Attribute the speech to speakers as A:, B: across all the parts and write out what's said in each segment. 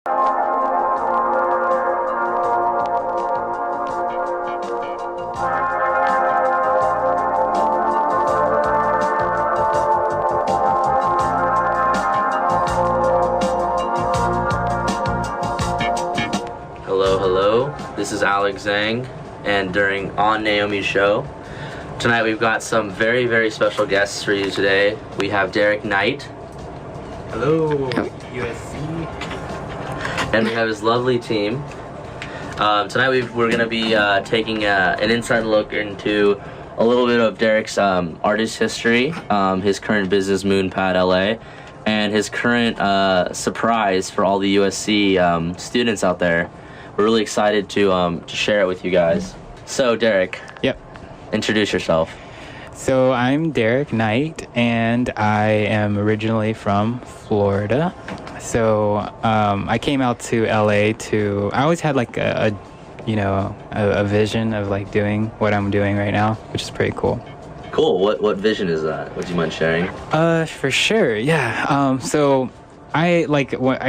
A: Hello, this is Alex Zhang, and during On Naomi's show, tonight we've got some very, very special guests for you today. We have Derrick Knight.
B: Hello, USC.
A: And we have his lovely team. Tonight we're going to be taking an inside look into a little bit of Derrick's artist history, his current business, MoonPad LA, and his current surprise for all the USC students out there. We're really excited to share it with you guys. So, Derrick.
B: Yep.
A: Introduce yourself.
B: So I'm Derrick Knight, and I am originally from Florida. So I came out to LA I always had like a vision of like doing what I'm doing right now, which is pretty cool.
A: Cool. What vision is that? Would you mind sharing?
B: For sure. Yeah. So I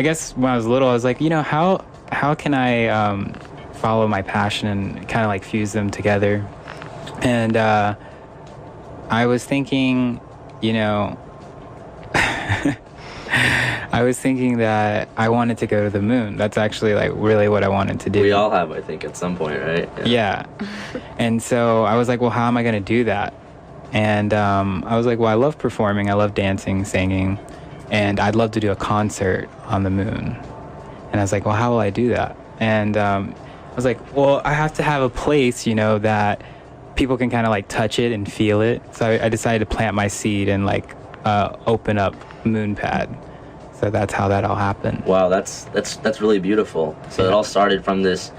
B: guess when I was little, I was like, how can I follow my passion and kind of like fuse them together? And I was thinking, I was thinking that I wanted to go to the moon. That's actually like really what I wanted to do.
A: We all have, I think, at some point, right?
B: Yeah. And so I was like, well, how am I going to do that? And I was like, well, I love performing. I love dancing, singing, and I'd love to do a concert on the moon. And I was like, well, how will I do that? And I was like, well, I have to have a place, that people can kind of like touch it and feel it. So I decided to plant my seed and like open up MoonPad. So that's how that all happened.
A: Wow, that's really beautiful. So it all started from this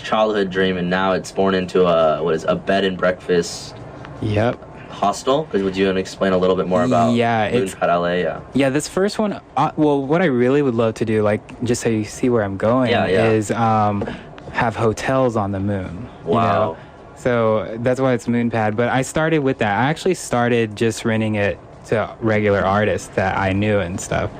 A: childhood dream, and now it's born into a bed and breakfast.
B: Yep.
A: Hostel? Because would you explain a little bit more about MoonPad LA?
B: Yeah, this first one, well, what I really would love to do, like, just so you see where I'm going, is have hotels on the moon.
A: Wow.
B: So that's why it's MoonPad. But I started with that. I actually started just renting it to regular artists that I knew and stuff.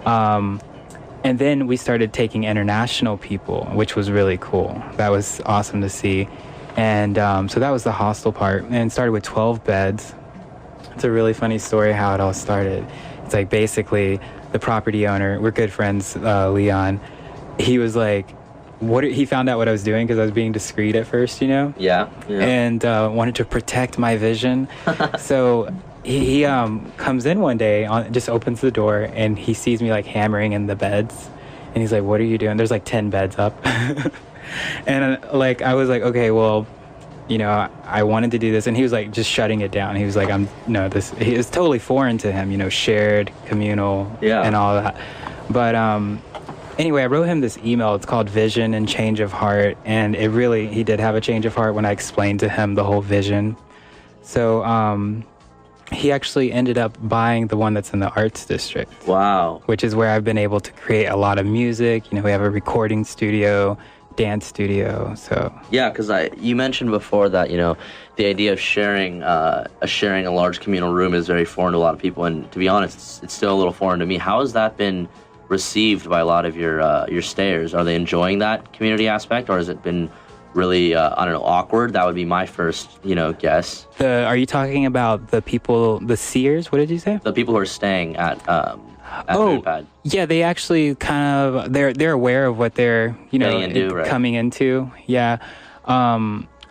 B: And then we started taking international people, which was really cool. That was awesome to see. And so that was the hostel part, and it started with 12 beds. It's a really funny story how it all started. It's like basically the property owner, we're good friends, Leon, he was like, he found out what I was doing because I was being discreet at first,
A: Yeah.
B: And wanted to protect my vision. So he comes in one day, just opens the door, and he sees me like hammering in the beds, and he's like, what are you doing? There's like 10 beds up. And I was like, okay, well, I wanted to do this, and he was like just shutting it down. He was like, it's totally foreign to him, shared, communal, and all that. But anyway, I wrote him this email. It's called Vision and Change of Heart, and he did have a change of heart when I explained to him the whole vision. So he actually ended up buying the one that's in the Arts District.
A: Wow.
B: Which is where I've been able to create a lot of music. We have a recording studio, dance studio. So
A: yeah, because you mentioned before that the idea of sharing a large communal room is very foreign to a lot of people, and to be honest, it's still a little foreign to me. How has that been received by a lot of your stayers? Are they enjoying that community aspect, or has it been really awkward? That would be my first guess.
B: Are you talking about the people, the seers? What did you say?
A: The people who are staying at MoonPad.
B: Yeah, they actually kind of they're aware of what they're coming into. Yeah.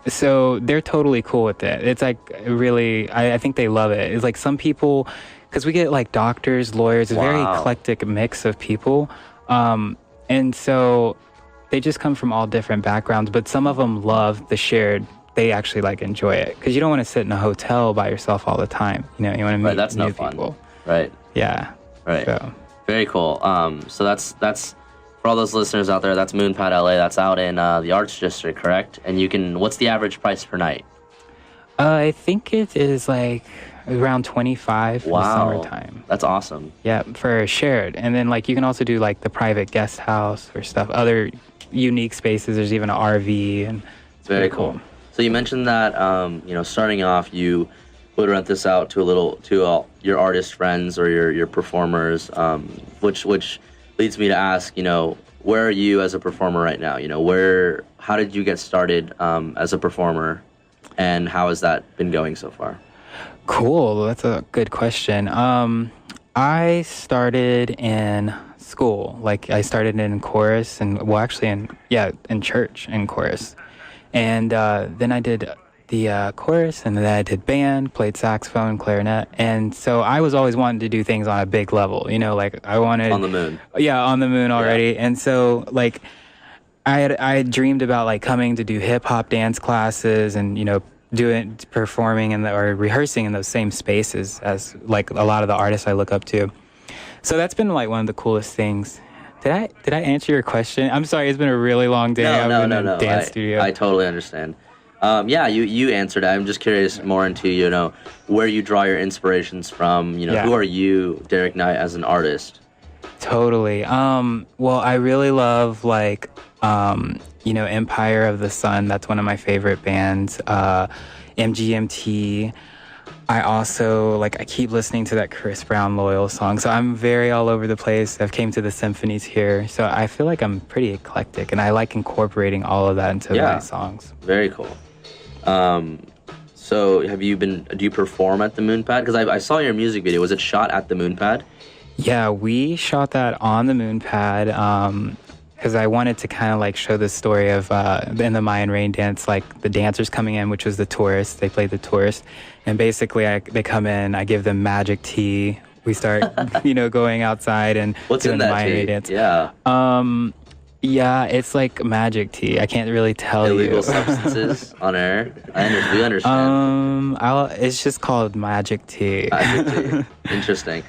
B: So they're totally cool with it. It's like really, I think they love it. It's like some people, because we get like doctors, lawyers, a very eclectic mix of people, and so they just come from all different backgrounds. But some of them love the shared. They actually like enjoy it because you don't want to sit in a hotel by yourself all the time. You want to meet
A: that's
B: new
A: no fun.
B: people.
A: Right.
B: Yeah.
A: Right.
B: So.
A: Very cool. So that's for all those listeners out there. That's MoonPad LA. That's out in the Arts District, correct? And what's the average price per night?
B: I think it is like around 25 for the summertime.
A: That's awesome.
B: Yeah, for shared. And then like you can also do like the private guest house or stuff. Other unique spaces. There's even an RV, and it's
A: very cool. So you mentioned that starting off you would rent this out to your artist friends or your performers, which leads me to ask, where are you as a performer right now? You know, how did you get started as a performer, and how has that been going so far?
B: Cool. That's a good question. I started in school. Like, I started in chorus and, well, actually in church in chorus. And then I did the chorus, and then I did band, played saxophone, clarinet. And so I was always wanting to do things on a big level, you know, like I wanted...
A: On the moon.
B: Yeah, on the moon already.
A: Yeah.
B: And so, like, I had dreamed about, like, coming to do hip-hop dance classes and, you know, performing or rehearsing in those same spaces as, like, a lot of the artists I look up to. So that's been, like, one of the coolest things. Did I answer your question? I'm sorry, it's been a really long day.
A: No.
B: Dance studio.
A: I totally understand. Yeah, you answered. I'm just curious more into, you know, where you draw your inspirations from. You know, Who are you, Derrick Knight, as an artist?
B: Totally. Well, I really love, like, you know, Empire of the Sun. That's one of my favorite bands. MGMT. I also, like, I keep listening to that Chris Brown Loyal song. So I'm very all over the place. I've came to the symphonies here. So I feel like I'm pretty eclectic, and I like incorporating all of that into my songs.
A: Very cool. So do you perform at the MoonPad? Because I saw your music video. Was it shot at the MoonPad?
B: Yeah, we shot that on the MoonPad because I wanted to kind of, like, show the story of in the Mayan rain dance, like, the dancers coming in, which was the tourists. They played the tourists, and basically they come in, I give them magic tea. We start, you know, going outside and doing the Mayan rain dance.
A: Yeah.
B: Yeah, it's like magic tea. I can't really tell you.
A: Illegal substances on air. We understand.
B: It's just called magic tea.
A: Magic tea. Interesting.